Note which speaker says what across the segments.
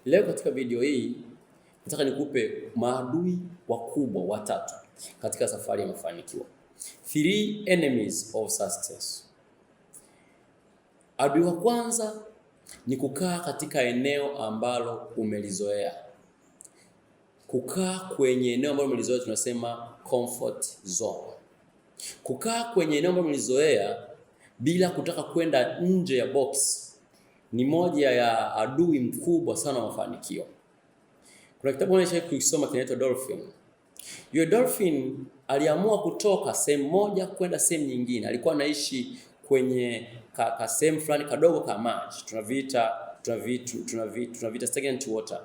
Speaker 1: Leo katika video hii nataka nikupe maadui wakubwa watatu katika safari ya mafanikio. 3 enemies of success. Adui wa kwanza ni kukaa katika eneo ambalo umelizoea. Kukaa kwenye eneo ambalo umelizoea tunasema comfort zone. Kukaa kwenye eneo ambalo umelizoea bila kutaka kwenda nje ya box ni moja ya adui mkubwa sana wa mafanikio. Kuna kitabu nimeshawahi kusoma kinaitwa Dolphin. Yule Dolphin aliamua kutoka sehemu moja kwenda sehemu nyingine. Alikuwa anaishi kwenye sehemu fulani kadogo ka maji. Tunaviita stagnant water,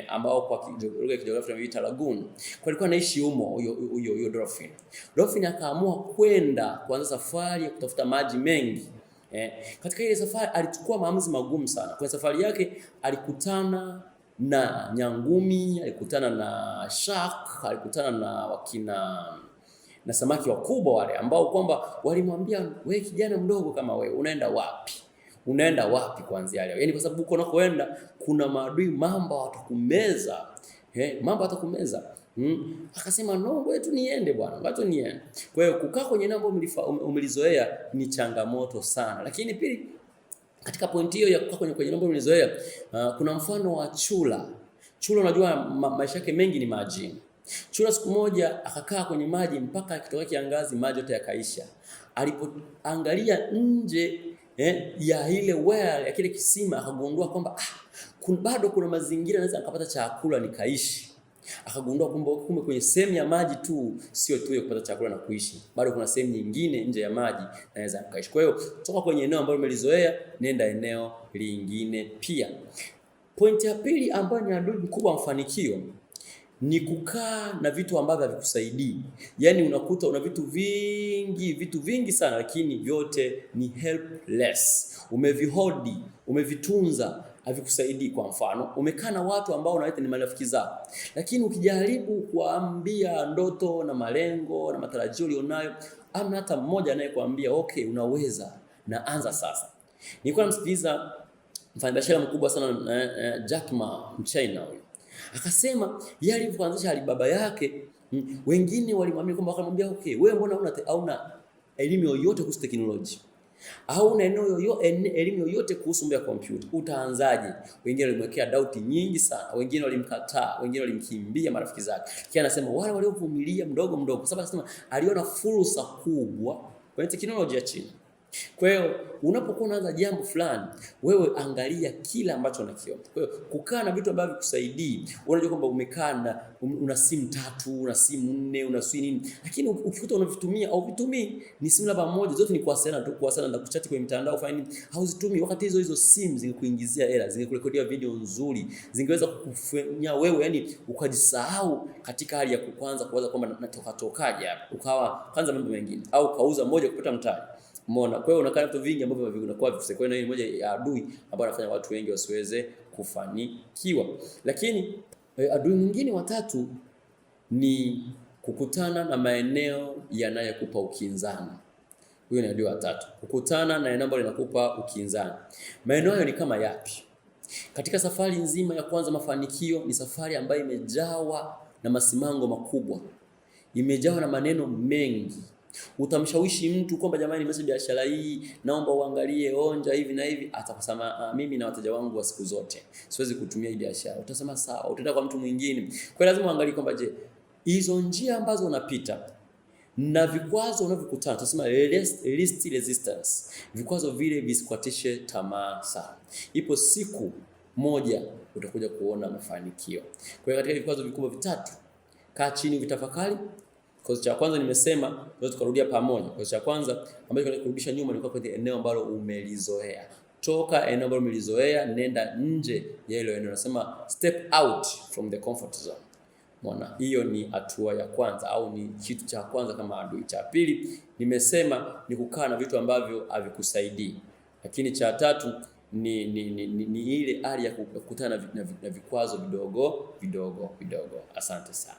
Speaker 1: ambao kwa lugha ya kijiografia tunaviita lagoon. Kwa alikuwa anaishi humo huyo Dolphin. Dolphin akaamua kwenda kuanza safari ya kutafuta maji mengi. Katika ile safari alichukua maamuzi magumu sana. Kwa safari yake alikutana na nyangumi, alikutana na shark, alikutana na samaki wakubwa wale ambao kwamba walimwambia, wewe kijana mdogo kama wewe unaenda wapi? Unaenda wapi kuanzia leo? Yaani kwa sababu uko unakoenda kuna maadui, mamba watakumeza. Mamba watakumeza. Akasema no, wewe tu niende bwana, wacha niende. Kwa hiyo kukaa kwenye eneo ambalo umelizoea ni changamoto sana. Lakini pili, katika pointi hiyo ya kukaa kwenye eneo ambalo umelizoea, kuna mfano wa chura. Chura unajua maisha yake mengi ni majini. Chura siku moja akakaa kwenye maji mpaka kitoka kiangazi maji yote yakaisha. Alipoangalia nje ya ile well ya kile kisima akagundua kwamba bado kuna mazingira naweza akapata chakula nikaishi. Akagundua kumbe kwenye sehemu ya maji tu sio tu ya kupata chakula na kuishi, bado kuna sehemu nyingine nje ya maji naweza kuishi. Kwa hiyo toka kwenye eneo ambalo umelizoea nenda eneo lingine pia. Pointi ya pili ambayo ni adui mkubwa wa mafanikio ni kukaa na vitu ambavyo havikusaidii. Yaani unakuta una vitu vingi sana lakini vyote ni helpless. Umevihodi, umevitunza, havikusaidii. Kwa mfano, umekaa na watu ambao unawaita ni marafiki zao, lakini ukijaribu kuambia ndoto na malengo na matarajio ulionayo, amna hata mmoja anayekuambia okay, unaweza na anza sasa. Nilikuwa namsikiliza mfanyabiashara mkubwa sana Jack Ma, Mchina huyo. Akasema yeye alipoanzisha Alibaba yake, wengine walimwambia kwamba wakamwambia okay, wewe mbona hauna elimu yoyote kuhusu teknolojia? Hauna elimu yoyote kuhusu mambo ya kompyuta. Utaanzaje? Wengine walimwekea doubt nyingi sana, wengine walimkataa, wengine walimkimbia marafiki zake. Kisha anasema wale waliovumilia mdogo kwa sababu anasema aliona fursa kubwa kwenye teknolojia ya China. Kwa hiyo unapokuwa unaanza jambo fulani, wewe angalia kila ambacho unakiona. Kwa hiyo kukaa na vitu ambavyo vikusaidii, unajua kwamba umekaa na una simu 3, una simu 4, una simu nini, lakini ukikuta unavitumia au vitumii, ni simu labda moja, zote ni kuwasiliana na kuchati kwenye mitandao fanya nini, hauzitumii. Wakati hizo simu zingekuingizia hela, zingekurekodia video nzuri, zingeweza kukufanya wewe yani ukajisahau katika hali ya kuanza kuwaza kwamba natokaje hapa, ukawa kwanza mambo mengine au kauza moja kupata mtaji. Umeona? Kwa hiyo unakaa vitu vingi ambavyo vinakuwa visekwe, na hii moja ya adui ambao anafanya watu wengi wasiweze kufanikiwa. Lakini adui mwingine wa tatu ni kukutana na maeneo yanayokupa ukinzani. Huyo ni adui wa tatu. Kukutana na eneo ambalo linakupa ukinzani. Maeneo hayo ni kama yapi? Katika safari nzima ya kwanza mafanikio ni safari ambayo imejawa na masimango makubwa. Imejawa na maneno mengi. Utamshawishi mtu kwamba jamani, nimesha biashara hii, naomba uangalie, onja hivi na hivi. Atakasema mimi na wateja wangu wa siku zote siwezi kutumia hii biashara. Utasema sawa, utaenda kwa mtu mwingine. Kwa lazima uangalie kwamba je, hizo njia ambazo unapita na vikwazo unavyokutana, tunasema least resistance, vikwazo vile visikuatishe tamaa sana. Ipo siku moja utakuja kuona mafanikio. Kwa hiyo katika vikwazo vikubwa vitatu, kaa chini vitafakari. Kozi cha kwanza nimesema leo tukarudia pamoja. Kozi cha kwanza ambacho kinakurudisha nyuma ni kwa kwenye eneo ambalo umelizoea. Toka eneo ambalo umelizoea, nenda nje ya hilo eneo. Nasema step out from the comfort zone. Umeona? Hiyo ni hatua ya kwanza au ni kitu cha kwanza kama adui. Cha pili nimesema ni kukaa na vitu ambavyo havikusaidii. Lakini cha tatu ni ile hali ya kukutana na vikwazo vidogo. Asante sana.